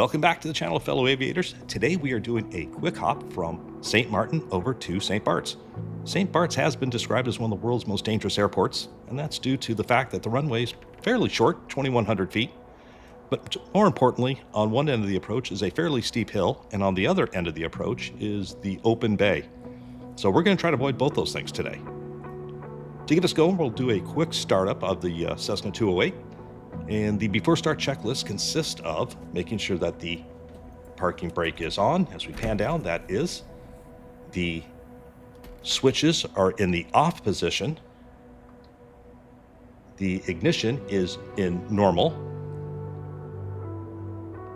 Welcome back to the channel, fellow aviators. Today we are doing a quick hop from St. Maarten over to Saint Barts. St. Barts has been described as one of the world's most dangerous airports, and that's due to the fact that the runway is fairly short, 2,100 feet. But more importantly, on one end of the approach is a fairly steep hill, and on the other end of the approach is the open bay. So we're going to try to avoid both those things today. To get us going, we'll do a quick startup of the Cessna 208. And the before start checklist consists of making sure that the parking brake is on. As we pan down, that is. The switches are in the off position. The ignition is in normal.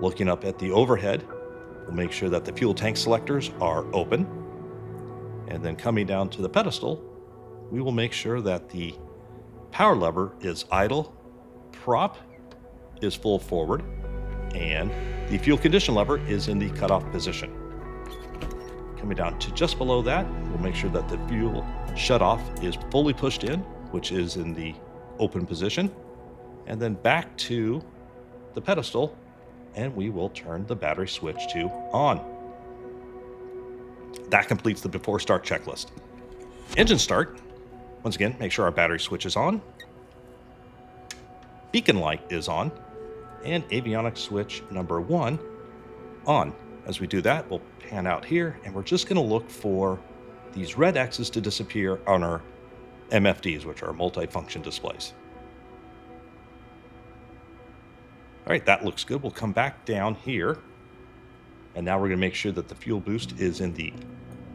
Looking up at the overhead, we'll make sure that the fuel tank selectors are open. And then coming down to the pedestal, we will make sure that the power lever is idle, prop is full forward, and the fuel condition lever is in the cutoff position. Coming down to just below that, we'll make sure that the fuel shutoff is fully pushed in, which is in the open position, and then back to the pedestal, and we will turn the battery switch to on. That completes the before start checklist. Engine start. Once again, make sure our battery switch is on. Beacon light is on, and avionics switch number 1 on. As we do that, we'll pan out here, and we're just going to look for these red X's to disappear on our MFDs, which are multi-function displays. All right, that looks good. We'll come back down here, and now we're going to make sure that the fuel boost is in the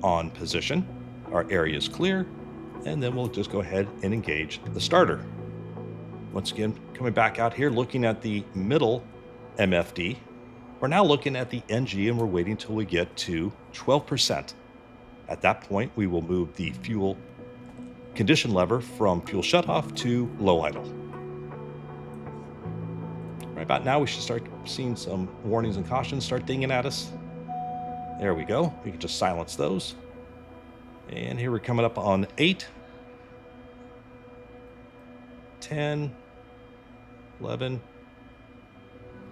on position. Our area is clear, and then we'll just go ahead and engage the starter. Once again, coming back out here, looking at the middle MFD, we're now looking at the NG, and we're waiting until we get to 12%. At that point, we will move the fuel condition lever from fuel shutoff to low idle. Right about now, we should start seeing some warnings and cautions start dinging at us. There we go. We can just silence those. And here we're coming up on 8, 10, 11,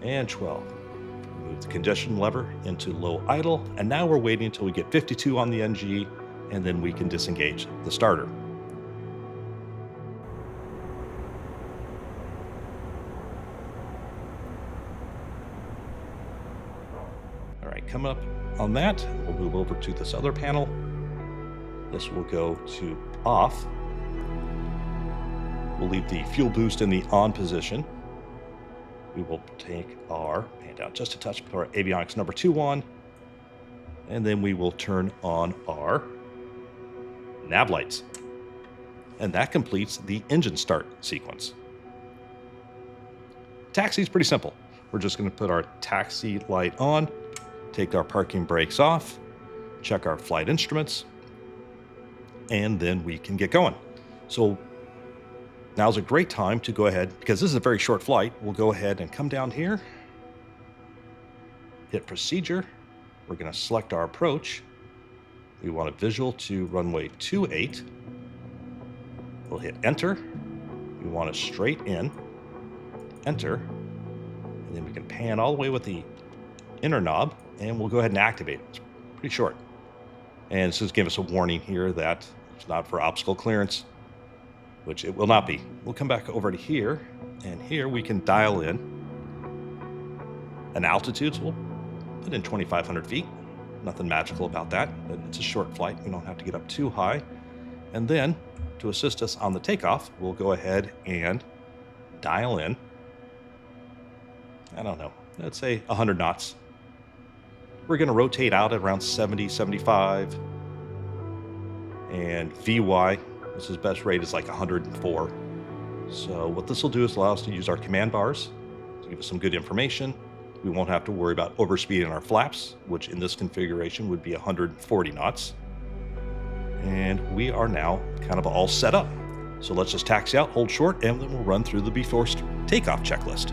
and 12. Move the condition lever into low idle, and now we're waiting until we get 52 on the NG, and then we can disengage the starter. All right, coming up on that, we'll move over to this other panel. This will go to off. We'll leave the fuel boost in the on position. We will take our pan down just a touch, put our avionics number 2 on, and then we will turn on our nav lights. And that completes the engine start sequence. Taxi is pretty simple. We're just going to put our taxi light on, take our parking brakes off, check our flight instruments, and then we can get going. So now's a great time to go ahead, because this is a very short flight, we'll go ahead and come down here, hit procedure. We're going to select our approach. We want a visual to runway 28. We'll hit enter. We want a straight in, enter, and then we can pan all the way with the inner knob, and we'll go ahead and activate it. It's pretty short. And this is give us a warning here that it's not for obstacle clearance, which it will not be. We'll come back over to here, and here we can dial in an altitude. So we'll put in 2,500 feet. Nothing magical about that, but it's a short flight. We don't have to get up too high. And then to assist us on the takeoff, we'll go ahead and dial in, I don't know, let's say 100 knots. We're going to rotate out at around 70, 75, and VY, this is best rate is like 104. So what this will do is allow us to use our command bars to give us some good information. We won't have to worry about overspeeding our flaps, which in this configuration would be 140 knots. And we are now kind of all set up. So let's just taxi out, hold short, and then we'll run through the before takeoff checklist.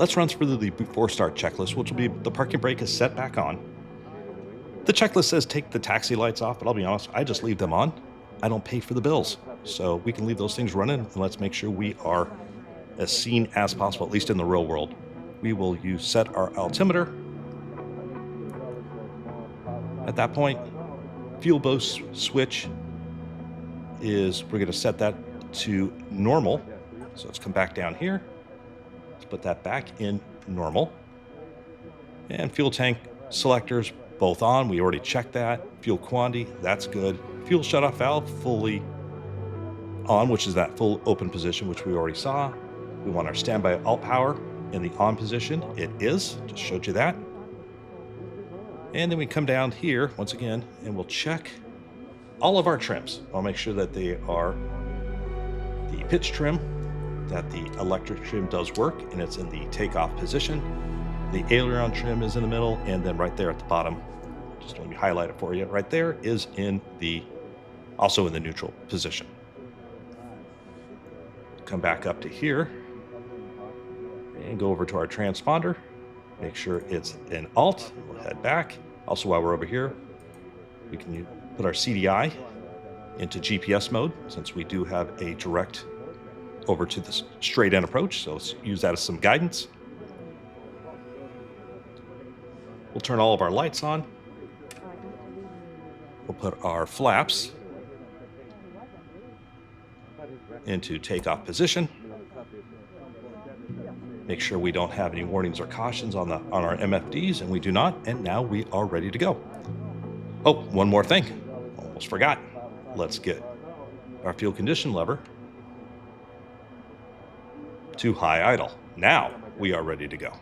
let's run through the before start checklist, which will be the parking brake is set back on. The checklist says take the taxi lights off, but I'll be honest, I just leave them on. I don't pay for the bills. So we can leave those things running, and let's make sure we are as seen as possible, at least in the real world. We will set our altimeter. At that point, fuel boost switch is, we're going to set that to normal. So let's come back down here. Let's put that back in normal. And fuel tank selectors both on. We already checked that. Fuel quantity, that's good. Fuel shutoff valve fully on, which is that full open position, which we already saw. We want our standby alt power in the on position. It is, just showed you that. And then we come down here once again, and we'll check all of our trims. I'll make sure that they are the pitch trim, that the electric trim does work, and it's in the takeoff position. The aileron trim is in the middle, and then right there at the bottom, just let me highlight it for you, right there is also in the neutral position. Come back up to here and go over to our transponder. Make sure it's in alt. We'll head back. Also, while we're over here, we can put our CDI into GPS mode, since we do have a direct over to the straight end approach. So let's use that as some guidance. We'll turn all of our lights on. We'll put our flaps into takeoff position. Make sure we don't have any warnings or cautions on our MFDs, and we do not. And now we are ready to go. Oh, one more thing. Almost forgot. Let's get our fuel condition lever to high idle. Now we are ready to go.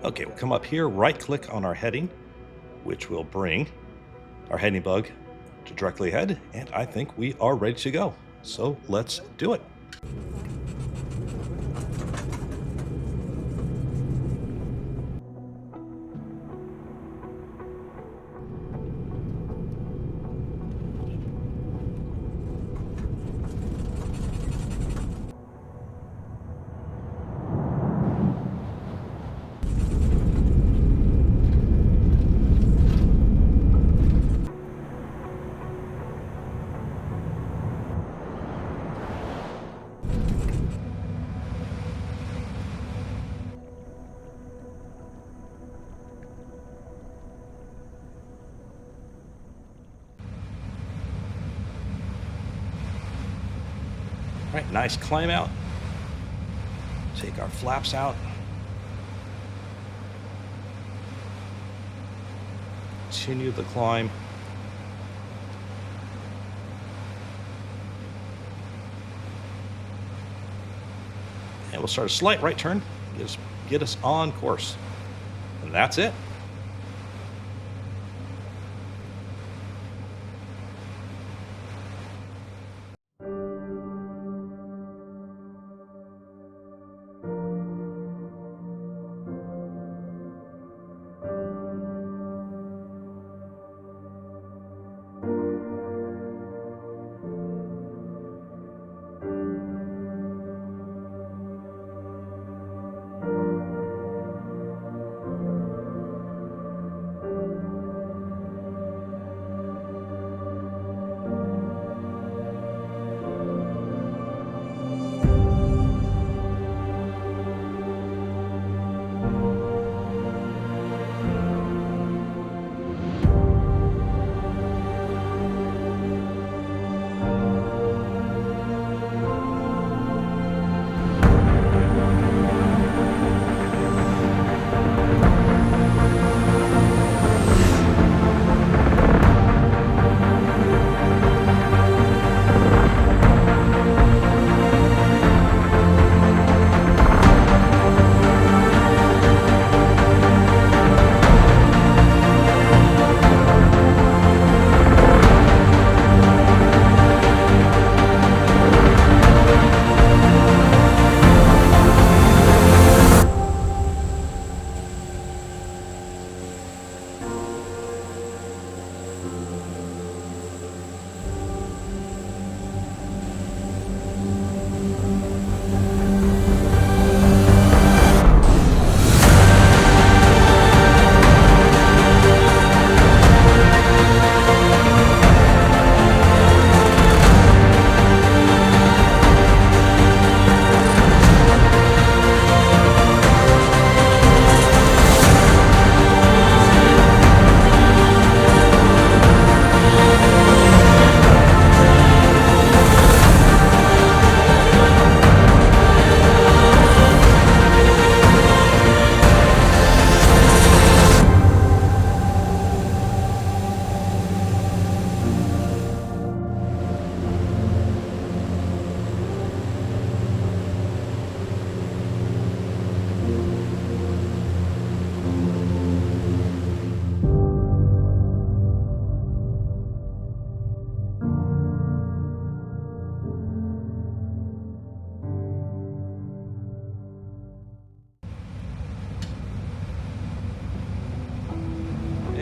Okay, we'll come up here, right click on our heading, which will bring our heading bug to directly ahead, and I think we are ready to go. So let's do it. All right, nice climb out. Take our flaps out. Continue the climb. And we'll start a slight right turn. Get us on course. And that's it.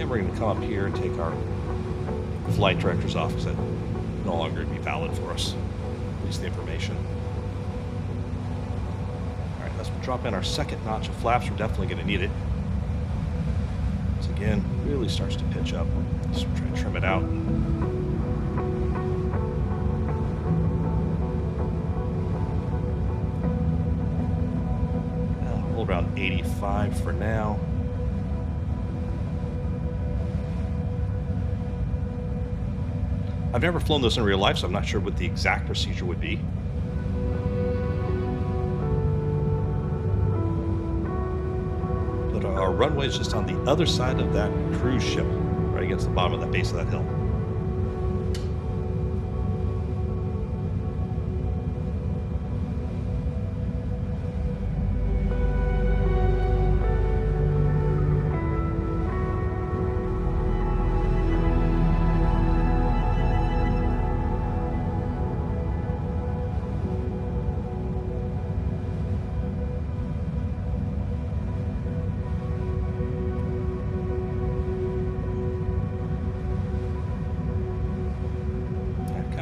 And we're going to come up here and take our flight directors off because that no longer be valid for us. At least the information. All right, let's drop in our second notch of flaps. We're definitely going to need it. So again, really starts to pitch up. Just try to trim it out. Hold around 85 for now. I've never flown this in real life, so I'm not sure what the exact procedure would be. But our runway is just on the other side of that cruise ship, right against the bottom of that base of that hill.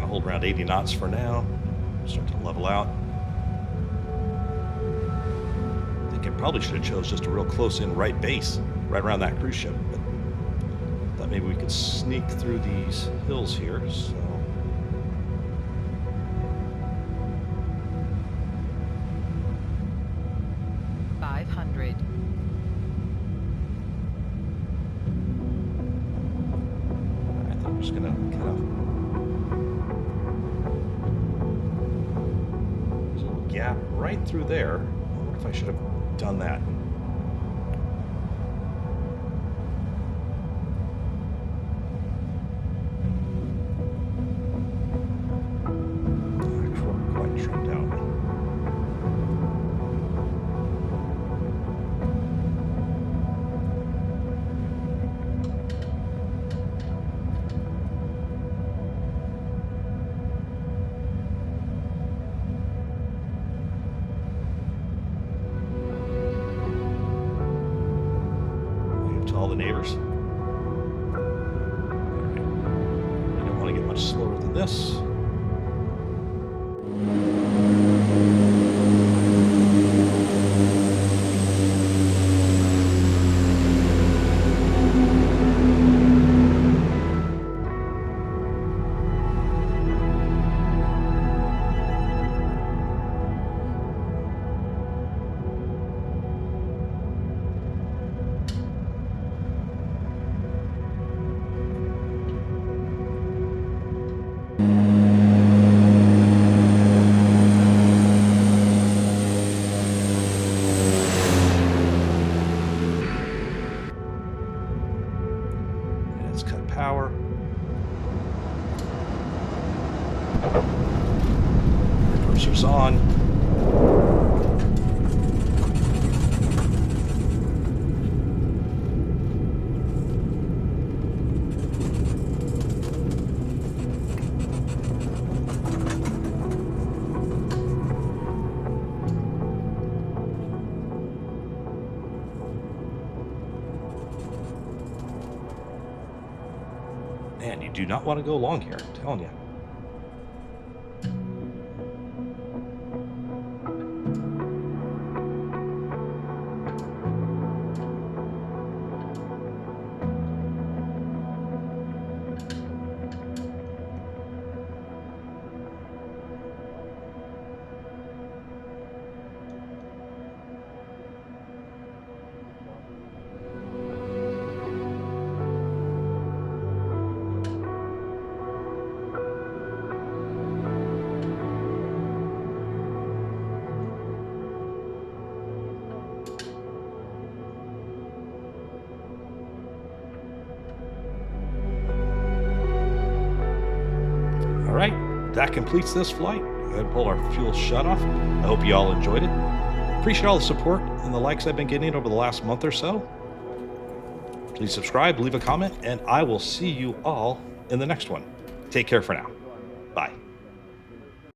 Hold around 80 knots for now. Start to level out. I think I probably should have chose just a real close-in right base, right around that cruise ship. But thought maybe we could sneak through these hills here. So 500. I think we're just gonna kind of gap right through there. I wonder if I should have done that. Quite trimmed out. All the neighbors. All right. I don't want to get much slower than this. Let's cut power. Reverser's on. Man, you do not want to go long here, I'm telling you. All right, that completes this flight. Go ahead and pull our fuel shut off. I hope you all enjoyed it. Appreciate all the support and the likes I've been getting over the last month or so. Please subscribe, leave a comment, and I will see you all in the next one. Take care for now.